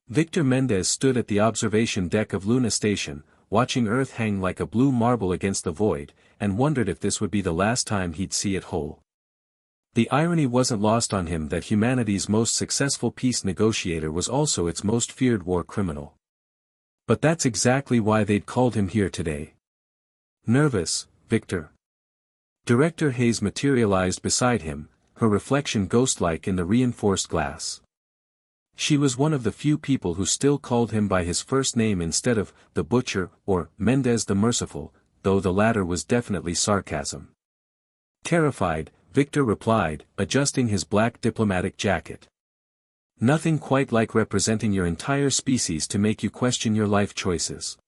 Viktor Mendez stood at the observation deck of Luna Station, watching Earth hang like a blue marble against the void, and wondered if this would be the last time he'd see it whole. The irony wasn't lost on him that humanity's most successful peace negotiator was also its most feared war criminal. But that's exactly why they'd called him here today. Nervous, Viktor? Director Hayes materialized beside him, her reflection ghost-like in the reinforced glass. She was one of the few people who still called him by his first name instead of the Butcher or Mendez the Merciful, though the latter was definitely sarcasm. Terrified, Viktor replied, adjusting his black diplomatic jacket. Nothing quite like representing your entire species to make you question your life choices.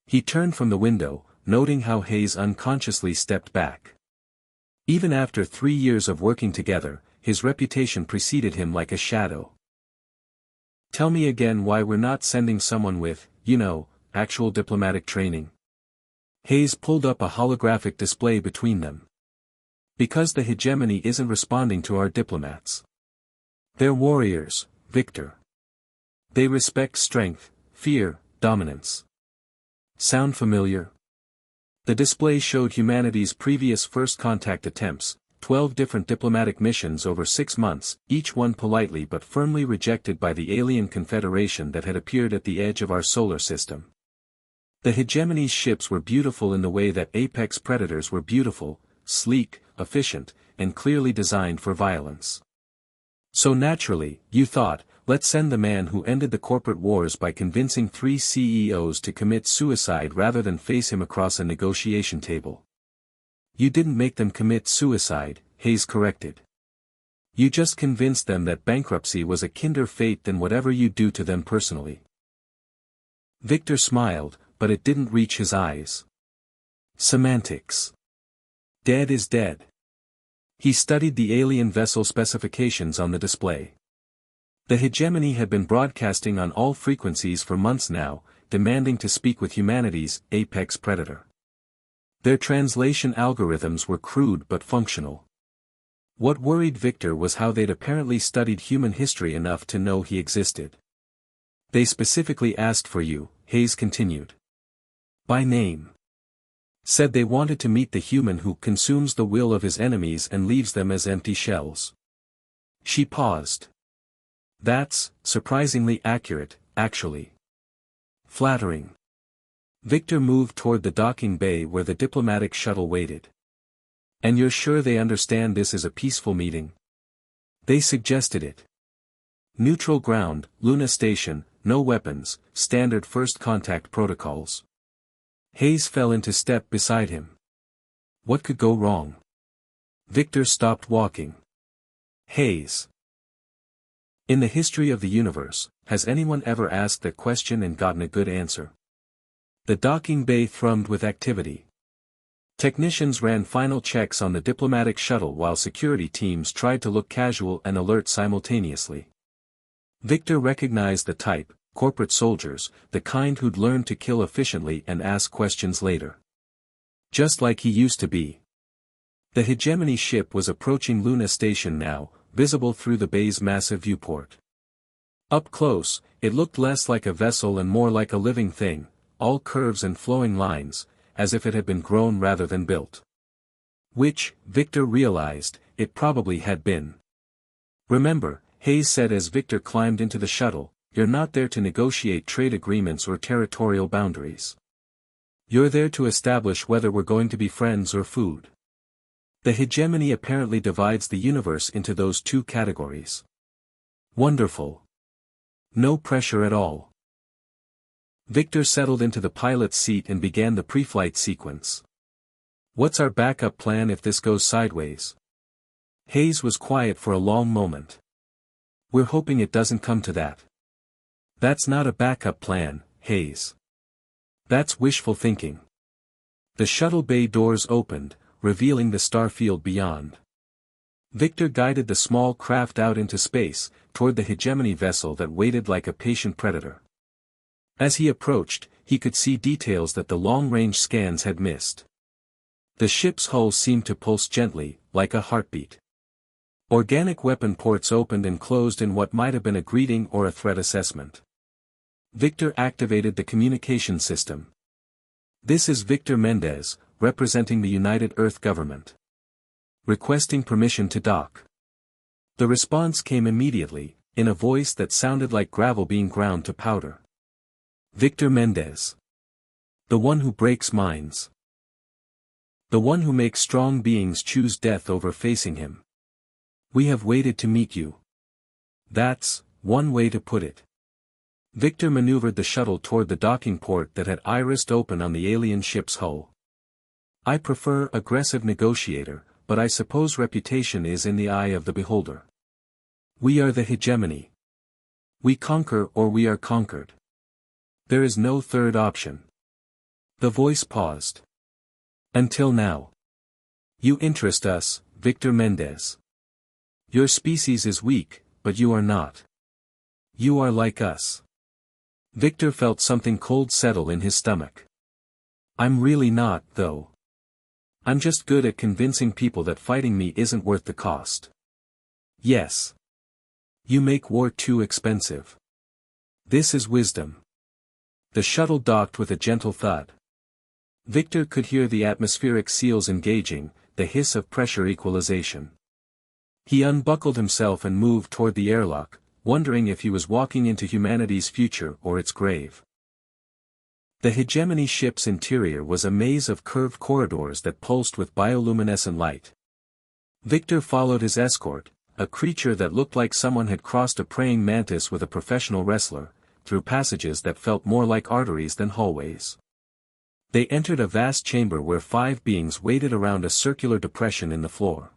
He turned from the window, noting how Hayes unconsciously stepped back. Even after 3 years of working together, his reputation preceded him like a shadow. Tell me again why we're not sending someone with, actual diplomatic training. Hayes pulled up a holographic display between them. Because the hegemony isn't responding to our diplomats. They're warriors, Viktor. They respect strength, fear, dominance. Sound familiar? The display showed humanity's previous first contact attempts, 12 different diplomatic missions over 6 months, each one politely but firmly rejected by the alien confederation that had appeared at the edge of our solar system. The hegemony's ships were beautiful in the way that apex predators were beautiful, sleek, efficient, and clearly designed for violence. So naturally, you thought, let's send the man who ended the corporate wars by convincing 3 CEOs to commit suicide rather than face him across a negotiation table. You didn't make them commit suicide, Hayes corrected. You just convinced them that bankruptcy was a kinder fate than whatever you do to them personally. Viktor smiled, but it didn't reach his eyes. Semantics. Dead is dead. He studied the alien vessel specifications on the display. The hegemony had been broadcasting on all frequencies for months now, demanding to speak with humanity's apex predator. Their translation algorithms were crude but functional. What worried Viktor was how they'd apparently studied human history enough to know he existed. They specifically asked for you, Hayes continued. By name. Said they wanted to meet the human who consumes the will of his enemies and leaves them as empty shells. She paused. That's surprisingly accurate, actually. Flattering. Viktor moved toward the docking bay where the diplomatic shuttle waited. And you're sure they understand this is a peaceful meeting? They suggested it. Neutral ground, Luna Station, no weapons, standard first contact protocols. Hayes fell into step beside him. What could go wrong? Viktor stopped walking. Hayes. In the history of the universe, has anyone ever asked that question and gotten a good answer? The docking bay thrummed with activity. Technicians ran final checks on the diplomatic shuttle while security teams tried to look casual and alert simultaneously. Viktor recognized the type, corporate soldiers, the kind who'd learned to kill efficiently and ask questions later. Just like he used to be. The hegemony ship was approaching Luna Station now, visible through the bay's massive viewport. Up close, it looked less like a vessel and more like a living thing, all curves and flowing lines, as if it had been grown rather than built. Which, Viktor realized, it probably had been. Remember, Hayes said as Viktor climbed into the shuttle, you're not there to negotiate trade agreements or territorial boundaries. You're there to establish whether we're going to be friends or food. The hegemony apparently divides the universe into those 2 categories. Wonderful. No pressure at all. Viktor settled into the pilot's seat and began the pre-flight sequence. What's our backup plan if this goes sideways? Hayes was quiet for a long moment. We're hoping it doesn't come to that. That's not a backup plan, Hayes. That's wishful thinking. The shuttle bay doors opened, revealing the starfield beyond. Viktor guided the small craft out into space, toward the hegemony vessel that waited like a patient predator. As he approached, he could see details that the long-range scans had missed. The ship's hull seemed to pulse gently, like a heartbeat. Organic weapon ports opened and closed in what might have been a greeting or a threat assessment. Viktor activated the communication system. This is Viktor Mendez, representing the United Earth government. Requesting permission to dock. The response came immediately, in a voice that sounded like gravel being ground to powder. Viktor Mendez. The one who breaks minds. The one who makes strong beings choose death over facing him. We have waited to meet you. That's one way to put it. Viktor maneuvered the shuttle toward the docking port that had irised open on the alien ship's hull. I prefer aggressive negotiator, but I suppose reputation is in the eye of the beholder. We are the hegemony. We conquer or we are conquered. There is no third option. The voice paused. Until now. You interest us, Viktor Mendez. Your species is weak, but you are not. You are like us. Viktor felt something cold settle in his stomach. I'm really not, though. I'm just good at convincing people that fighting me isn't worth the cost. Yes. You make war too expensive. This is wisdom. The shuttle docked with a gentle thud. Viktor could hear the atmospheric seals engaging, the hiss of pressure equalization. He unbuckled himself and moved toward the airlock, wondering if he was walking into humanity's future or its grave. The Hegemony ship's interior was a maze of curved corridors that pulsed with bioluminescent light. Viktor followed his escort, a creature that looked like someone had crossed a praying mantis with a professional wrestler, through passages that felt more like arteries than hallways. They entered a vast chamber where 5 beings waited around a circular depression in the floor.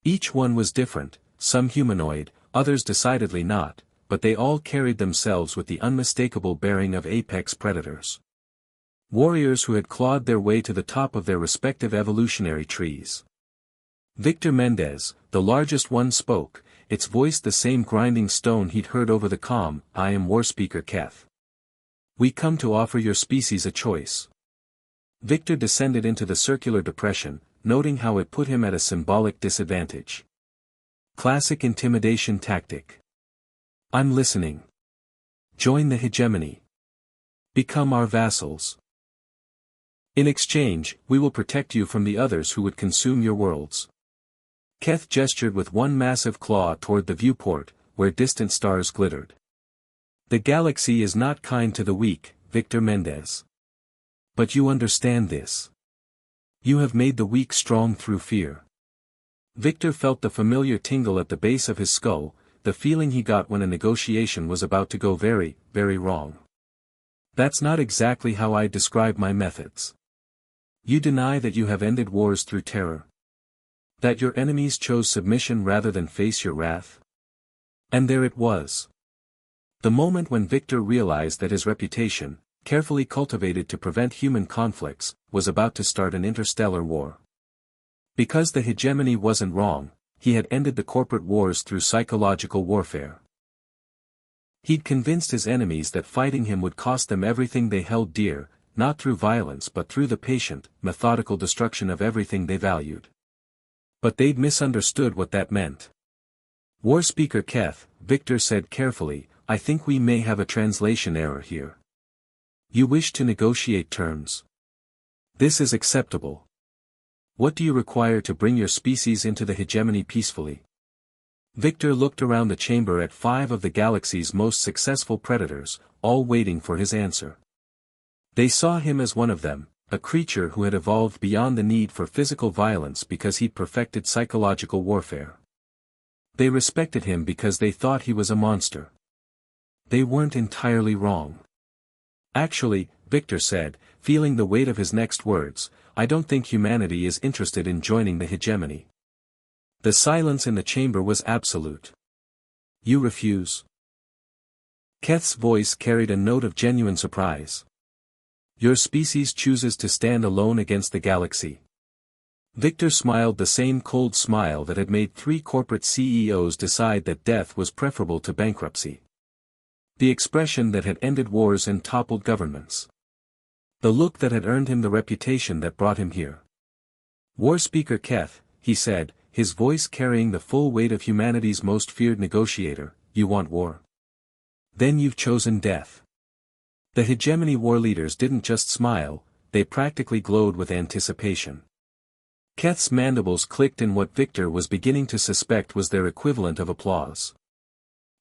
Each one was different, some humanoid, others decidedly not, but they all carried themselves with the unmistakable bearing of apex predators. Warriors who had clawed their way to the top of their respective evolutionary trees. Viktor Mendez, the largest one, spoke, its voice the same grinding stone he'd heard over the comm. I am Warspeaker Keth. We come to offer your species a choice. Viktor descended into the circular depression, noting how it put him at a symbolic disadvantage. Classic intimidation tactic. I'm listening. Join the hegemony. Become our vassals. In exchange, we will protect you from the others who would consume your worlds. Keth gestured with one massive claw toward the viewport, where distant stars glittered. The galaxy is not kind to the weak, Viktor Mendez. But you understand this. You have made the weak strong through fear. Viktor felt the familiar tingle at the base of his skull, the feeling he got when a negotiation was about to go very, very wrong. That's not exactly how I describe my methods. You deny that you have ended wars through terror. That your enemies chose submission rather than face your wrath. And there it was. The moment when Viktor realized that his reputation, carefully cultivated to prevent human conflicts, was about to start an interstellar war. Because the hegemony wasn't wrong, he had ended the corporate wars through psychological warfare. He'd convinced his enemies that fighting him would cost them everything they held dear, not through violence but through the patient, methodical destruction of everything they valued. But they'd misunderstood what that meant. Warspeaker Keth, Viktor said carefully, I think we may have a translation error here. You wish to negotiate terms. This is acceptable. What do you require to bring your species into the hegemony peacefully? Viktor looked around the chamber at 5 of the galaxy's most successful predators, all waiting for his answer. They saw him as one of them, a creature who had evolved beyond the need for physical violence because he'd perfected psychological warfare. They respected him because they thought he was a monster. They weren't entirely wrong. Actually, Viktor said, feeling the weight of his next words, I don't think humanity is interested in joining the hegemony. The silence in the chamber was absolute. You refuse? Keth's voice carried a note of genuine surprise. Your species chooses to stand alone against the galaxy. Viktor smiled the same cold smile that had made 3 corporate CEOs decide that death was preferable to bankruptcy. The expression that had ended wars and toppled governments. The look that had earned him the reputation that brought him here. Warspeaker Keth, he said, his voice carrying the full weight of humanity's most feared negotiator, you want war? Then you've chosen death. The Hegemony war leaders didn't just smile, they practically glowed with anticipation. Keth's mandibles clicked in what Viktor was beginning to suspect was their equivalent of applause.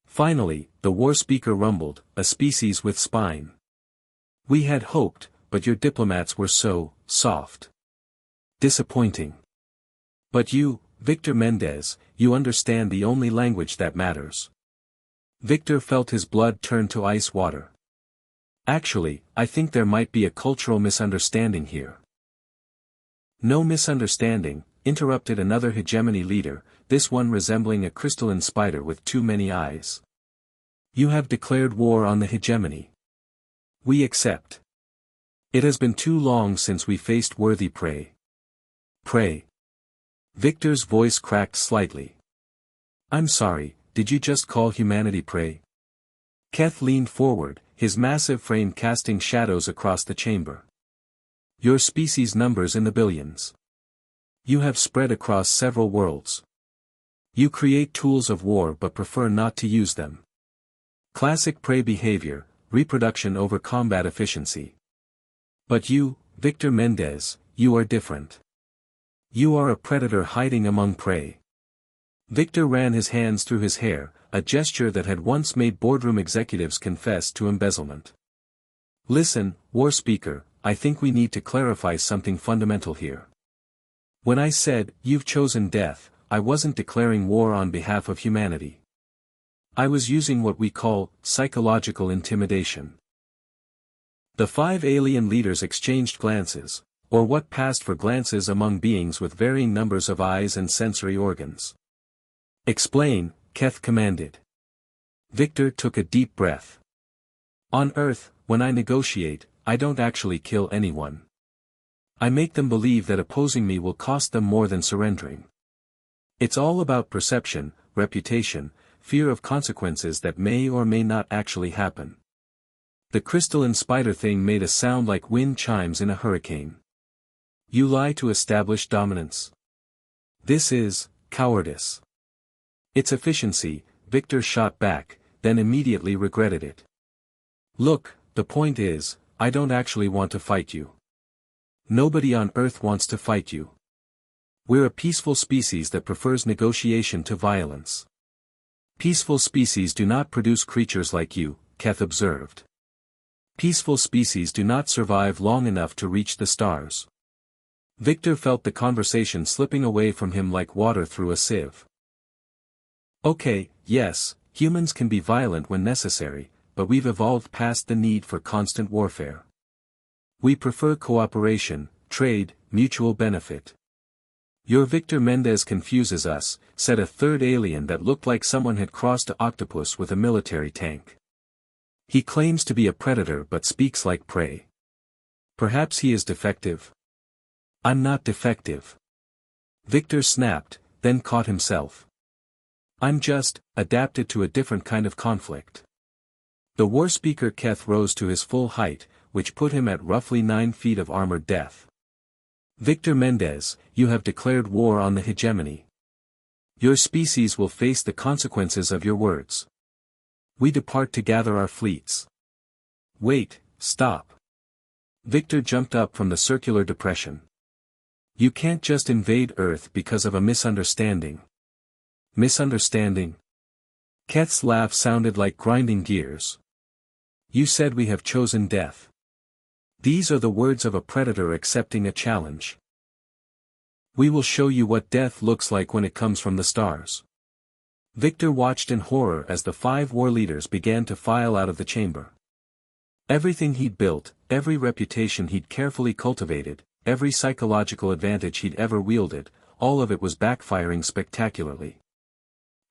Finally, the war speaker rumbled, "A species with spine. We had hoped, but your diplomats were so soft. Disappointing. But you, Viktor Mendez, you understand the only language that matters." Viktor felt his blood turn to ice water. "Actually, I think there might be a cultural misunderstanding here." "No misunderstanding," interrupted another Hegemony leader, this one resembling a crystalline spider with too many eyes. "You have declared war on the Hegemony. We accept. It has been too long since we faced worthy prey." "Prey?" Viktor's voice cracked slightly. "I'm sorry, did you just call humanity prey?" Keth leaned forward, his massive frame casting shadows across the chamber. "Your species numbers in the billions. You have spread across several worlds. You create tools of war but prefer not to use them. Classic prey behavior, reproduction over combat efficiency. But you, Viktor Mendez, you are different. You are a predator hiding among prey." Viktor ran his hands through his hair, a gesture that had once made boardroom executives confess to embezzlement. "Listen, war speaker, I think we need to clarify something fundamental here. When I said, 'You've chosen death,' I wasn't declaring war on behalf of humanity. I was using what we call psychological intimidation." The 5 alien leaders exchanged glances, or what passed for glances among beings with varying numbers of eyes and sensory organs. "Explain," Keth commanded. Viktor took a deep breath. "On Earth, when I negotiate, I don't actually kill anyone. I make them believe that opposing me will cost them more than surrendering. It's all about perception, reputation, fear of consequences that may or may not actually happen." The crystalline spider thing made a sound like wind chimes in a hurricane. "You lie to establish dominance. This is cowardice." "It's efficiency," Viktor shot back, then immediately regretted it. "Look, the point is, I don't actually want to fight you. Nobody on Earth wants to fight you. We're a peaceful species that prefers negotiation to violence. Peaceful species do not produce creatures like you," Keth observed. "Peaceful species do not survive long enough to reach the stars." Viktor felt the conversation slipping away from him like water through a sieve. "Okay, yes, humans can be violent when necessary, but we've evolved past the need for constant warfare. We prefer cooperation, trade, mutual benefit." "Your Viktor Mendez confuses us," said a third alien that looked like someone had crossed an octopus with a military tank. "He claims to be a predator but speaks like prey. Perhaps he is defective." "I'm not defective." Viktor snapped, then caught himself. "I'm just adapted to a different kind of conflict." The war speaker Keth rose to his full height, which put him at roughly 9 feet of armored death. "Viktor Mendez, you have declared war on the Hegemony. Your species will face the consequences of your words. We depart to gather our fleets." "Wait, stop." Viktor jumped up from the circular depression. "You can't just invade Earth because of a misunderstanding." "Misunderstanding?" Keth's laugh sounded like grinding gears. "You said we have chosen death. These are the words of a predator accepting a challenge. We will show you what death looks like when it comes from the stars." Viktor watched in horror as the 5 war leaders began to file out of the chamber. Everything he'd built, every reputation he'd carefully cultivated, every psychological advantage he'd ever wielded, all of it was backfiring spectacularly.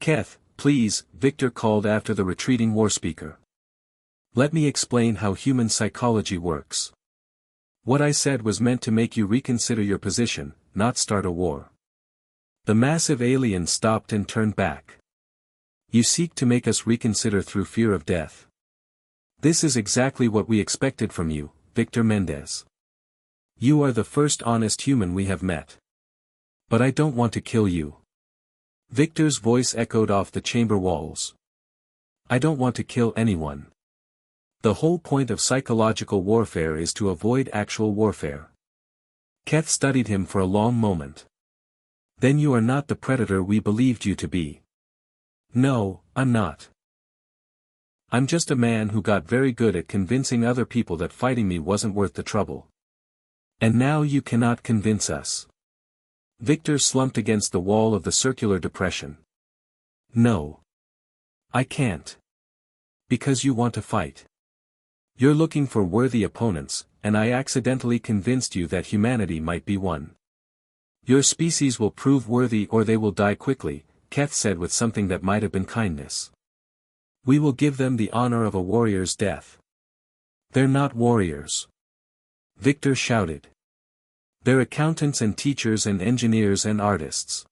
"Keth, please," Viktor called after the retreating war speaker. "Let me explain how human psychology works. What I said was meant to make you reconsider your position, not start a war." The massive alien stopped and turned back. "You seek to make us reconsider through fear of death. This is exactly what we expected from you, Viktor Mendez. You are the first honest human we have met. But I don't want to kill you." Viktor's voice echoed off the chamber walls. "I don't want to kill anyone. The whole point of psychological warfare is to avoid actual warfare. Keth studied him for a long moment. Then you are not the predator we believed you to be. No, I'm not. I'm just a man who got very good at convincing other people that fighting me wasn't worth the trouble. And now you cannot convince us. Viktor slumped against the wall of the circular depression. No. I can't. Because you want to fight. You're looking for worthy opponents, and I accidentally convinced you that humanity might be one. Your species will prove worthy or they will die quickly, Keth said with something that might have been kindness. We will give them the honor of a warrior's death. They're not warriors. Viktor shouted. They're accountants and teachers and engineers and artists.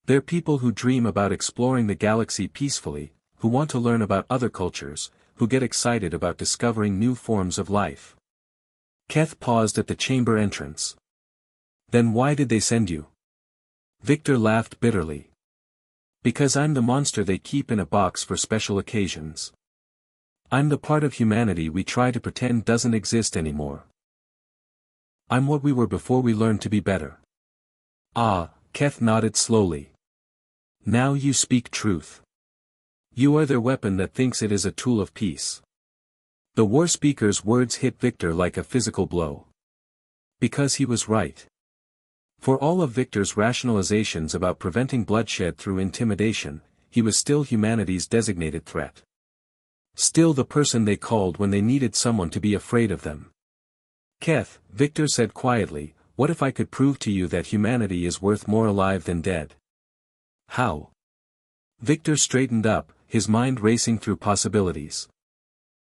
They're people who dream about exploring the galaxy peacefully, who want to learn about other cultures, who get excited about discovering new forms of life. Keth paused at the chamber entrance. Then why did they send you? Viktor laughed bitterly. Because I'm the monster they keep in a box for special occasions. I'm the part of humanity we try to pretend doesn't exist anymore. I'm what we were before we learned to be better. Ah, Keth nodded slowly. Now you speak truth. You are their weapon that thinks it is a tool of peace. The war speaker's words hit Viktor like a physical blow. Because he was right. For all of Viktor's rationalizations about preventing bloodshed through intimidation, he was still humanity's designated threat. Still the person they called when they needed someone to be afraid of them. Keth, Viktor said quietly, what if I could prove to you that humanity is worth more alive than dead? How? Viktor straightened up, his mind racing through possibilities.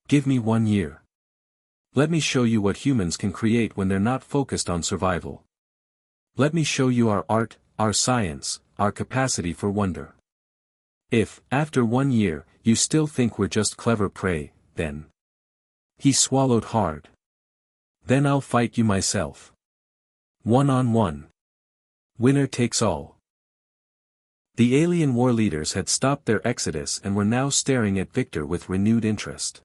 Give me 1 year. Let me show you what humans can create when they're not focused on survival. Let me show you our art, our science, our capacity for wonder. If, after 1 year, you still think we're just clever prey, then. He swallowed hard. Then I'll fight you myself. 1-on-1. Winner takes all. The alien war leaders had stopped their exodus and were now staring at Viktor with renewed interest.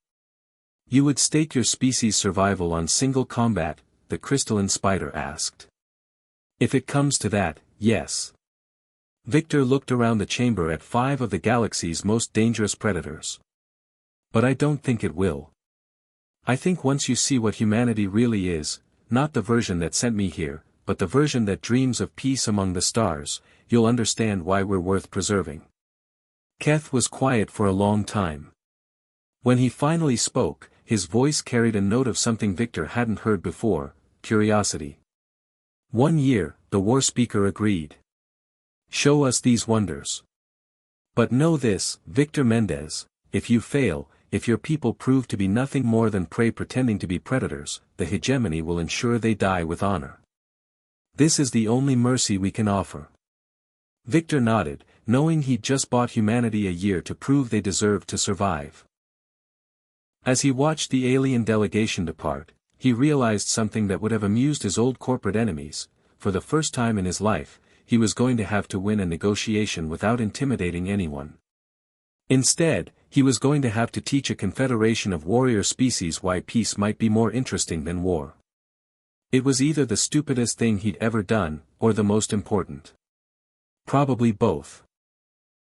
You would stake your species' survival on single combat? The crystalline spider asked. If it comes to that, yes. Viktor looked around the chamber at 5 of the galaxy's most dangerous predators. But I don't think it will. I think once you see what humanity really is, not the version that sent me here, but the version that dreams of peace among the stars, you'll understand why we're worth preserving. Keth was quiet for a long time. When he finally spoke, his voice carried a note of something Viktor hadn't heard before, curiosity. 1 year, the war speaker agreed. Show us these wonders. But know this, Viktor Mendez, if you fail, if your people prove to be nothing more than prey pretending to be predators, the hegemony will ensure they die with honor. This is the only mercy we can offer. Viktor nodded, knowing he'd just bought humanity a year to prove they deserved to survive. As he watched the alien delegation depart, he realized something that would have amused his old corporate enemies. For the first time in his life, he was going to have to win a negotiation without intimidating anyone. Instead, he was going to have to teach a confederation of warrior species why peace might be more interesting than war. It was either the stupidest thing he'd ever done, or the most important. Probably both.